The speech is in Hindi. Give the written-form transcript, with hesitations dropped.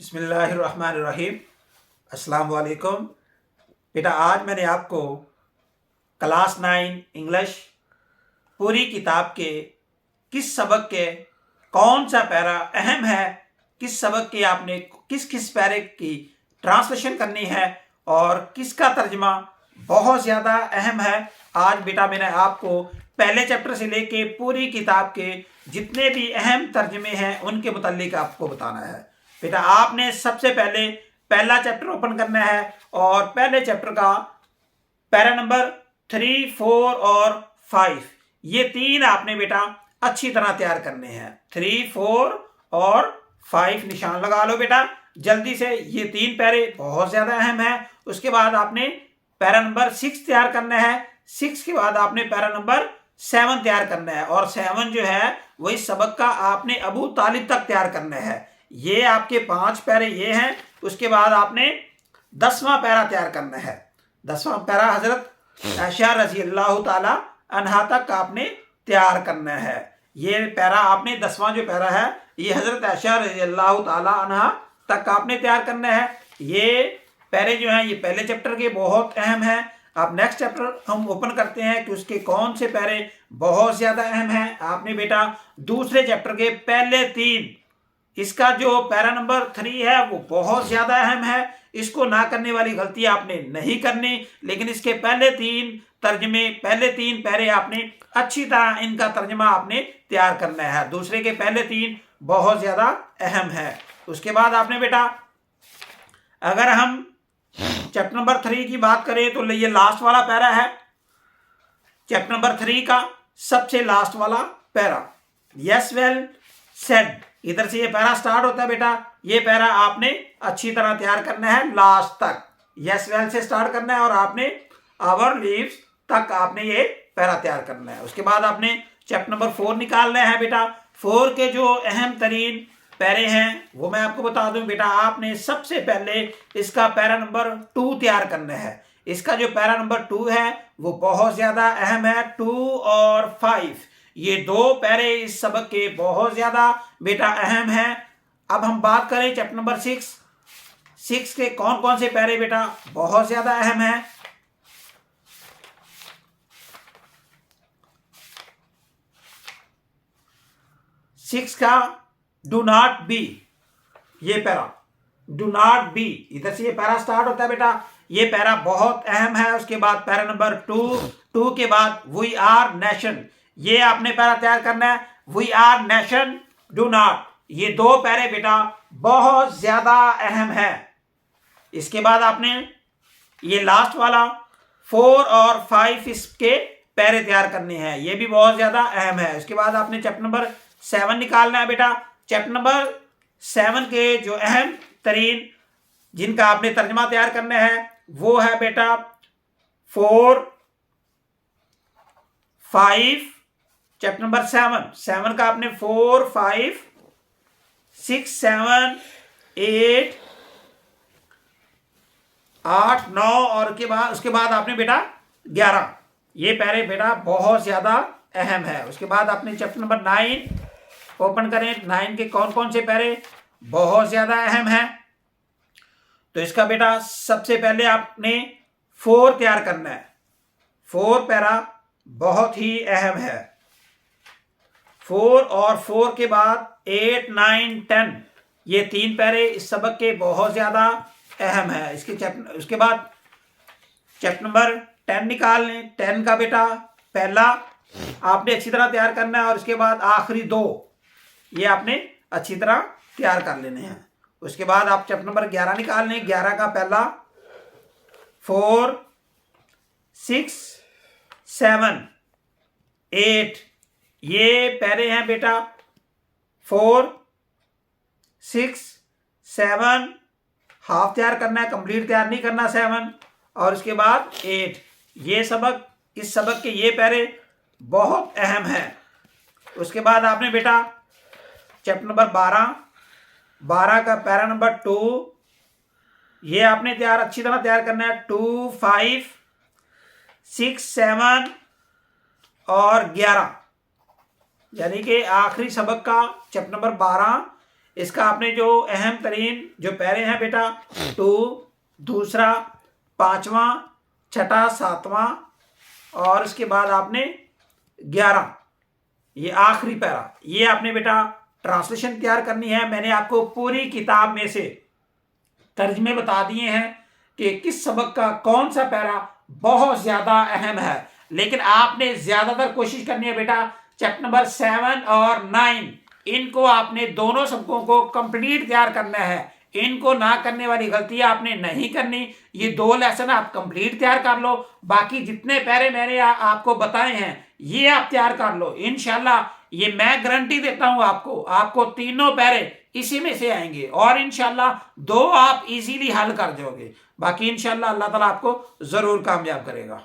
बिस्मिल्लाहिर्रहमानिर्रहीम। अस्सलाम वालेकुम। बेटा, आज मैंने आपको क्लास 9 इंग्लिश पूरी किताब के किस सबक के कौन सा पैरा अहम है, किस सबक के आपने किस किस पैरे की ट्रांसलेशन करनी है और किसका तर्जमा बहुत ज़्यादा अहम है। आज बेटा मैंने आपको पहले चैप्टर से लेके पूरी किताब के जितने भी अहम तर्जमे हैं उनके मुतालिक आपको बताना है। बेटा, आपने सबसे पहले पहला चैप्टर ओपन करना है और पहले चैप्टर का पैरा नंबर 3, 4 और 5 ये तीन आपने बेटा अच्छी तरह तैयार करने हैं। 3, 4 और 5 निशान लगा लो बेटा जल्दी से। ये तीन पैरे बहुत ज्यादा अहम है। उसके बाद आपने पैरा नंबर 6 तैयार करना है। 6 के बाद आपने पैरा नंबर 7 तैयार करना है और 7 जो है वही सबक का आपने अबू तालिब तक तैयार करना है। ये आपके 5 पैरे ये हैं। उसके बाद आपने 10वां पैरा तैयार करना है। 10वां पैरा हजरत आयशा रजी अल्लाह ताला अन्हा तक आपने तैयार करना है। ये पैरा आपने 10वां जो पैरा है ये हजरत आयशा रजी अल्लाह ताला अन्हा तक आपने तैयार करना है। ये पैरे जो हैं ये पहले चैप्टर के बहुत अहम है। अब नेक्स्ट चैप्टर हम ओपन करते हैं कि उसके कौन से पैरे बहुत ज्यादा अहम हैं। आपने बेटा दूसरे चैप्टर के पहले 3, इसका जो पैरा नंबर 3 है वो बहुत ज्यादा अहम है। इसको ना करने वाली गलती आपने नहीं करनी, लेकिन इसके पहले 3 तर्जमे, पहले 3 पैरे आपने अच्छी तरह इनका तर्जमा आपने तैयार करना है। दूसरे के पहले 3 बहुत ज्यादा अहम है। उसके बाद आपने बेटा अगर हम चैप्टर नंबर 3 की बात करें तो ये लास्ट वाला पैरा है। चैप्टर नंबर 3 का सबसे लास्ट वाला पैरा, यस वेल सेड। इधर से ये पैरा स्टार्ट होता है बेटा। ये पैरा आपने अच्छी तरह तैयार करना है लास्ट तक। यस वेल से स्टार्ट करना है और आपने आवर लीव्स तक आपने ये पैरा तैयार करना है। उसके बाद आपने चैप्टर नंबर 4 निकालना है बेटा। 4 के जो अहम तरीन पैरे हैं वो मैं आपको बता दूं बेटा। आपने सबसे पहले इसका पैरा नंबर 2 तैयार करना है। इसका जो पैरा नंबर 2 है वो बहुत ज्यादा अहम है। 2 और 5 ये 2 पैरे इस सबक के बहुत ज्यादा बेटा अहम हैं। अब हम बात करें चैप्टर नंबर 6 के कौन कौन से पैरे बेटा बहुत ज्यादा अहम हैं। 6 का डू नॉट बी, ये पैरा डू नॉट बी, इधर से ये पैरा स्टार्ट होता है बेटा। ये पैरा बहुत अहम है। उसके बाद पैरा नंबर 2 के बाद वी आर नेशन, ये आपने पैरा तैयार करना है। We are nation do not, ये 2 पैरे बेटा बहुत ज्यादा अहम है। इसके बाद आपने ये लास्ट वाला 4 और 5 इसके पैरे तैयार करने हैं। ये भी बहुत ज्यादा अहम है। उसके बाद आपने चैप्टर नंबर 7 निकालना है बेटा। चैप्टर नंबर 7 के जो अहम तरीन जिनका आपने तर्जमा तैयार करना है वो है बेटा 4, 5। चैप्टर नंबर 7 का आपने 4, 5, 6, 7, 8, 8, 9 और उसके बाद आपने बेटा 11, ये पैरे बेटा बहुत ज्यादा अहम है। उसके बाद आपने चैप्टर नंबर 9 ओपन करें। 9 के कौन कौन से पैरे बहुत ज्यादा अहम हैं। तो इसका बेटा सबसे पहले आपने 4 तैयार करना है। 4 पैरा बहुत ही अहम है। 4 और 4 के बाद 8, 9, 10 ये 3 पैरे इस सबक के बहुत ज्यादा अहम है। उसके बाद चैप्टर नंबर 10 निकाल लें। 10 का बेटा पहला आपने अच्छी तरह तैयार करना है और उसके बाद आखिरी 2 ये आपने अच्छी तरह तैयार कर लेने हैं। उसके बाद आप चैप्टर नंबर 11 निकाल लें। 11 का पहला 4, 6, 7, 8 ये पैरे हैं बेटा 4, 6, 7 हाफ तैयार करना है, कंप्लीट तैयार नहीं करना 7 और उसके बाद 8 ये सबक, इस सबक के ये पैरे बहुत अहम हैं। उसके बाद आपने बेटा चैप्टर नंबर 12 का पैरा नंबर 2 ये आपने अच्छी तरह तैयार करना है। 2, 5, 6, 7 और 11 यानी कि आखिरी सबक का चैप्टर नंबर 12 इसका आपने जो अहम तरीन जो पैरे हैं बेटा 2, दूसरा, 5वां, छठा, 7वां और उसके बाद आपने 11, ये आखिरी पैरा, ये आपने बेटा ट्रांसलेशन तैयार करनी है। मैंने आपको पूरी किताब में से तर्जमे बता दिए हैं कि किस सबक का कौन सा पैरा बहुत ज्यादा अहम है, लेकिन आपने ज्यादातर कोशिश करनी है बेटा चैप्टर नंबर 7 और 9, इनको आपने दोनों सबकों को कंप्लीट तैयार करना है। इनको ना करने वाली गलतियां आपने नहीं करनी। ये 2 लेसन आप कंप्लीट तैयार कर लो, बाकी जितने पैरे मैंने आपको बताए हैं ये आप तैयार कर लो। इंशाल्लाह ये मैं गारंटी देता हूं आपको तीनों पैरे इसी में से आएंगे और इंशाल्लाह 2 आप इजीली हल कर जाओगे। बाकी इंशाल्लाह अल्लाह ताला आपको जरूर कामयाब करेगा।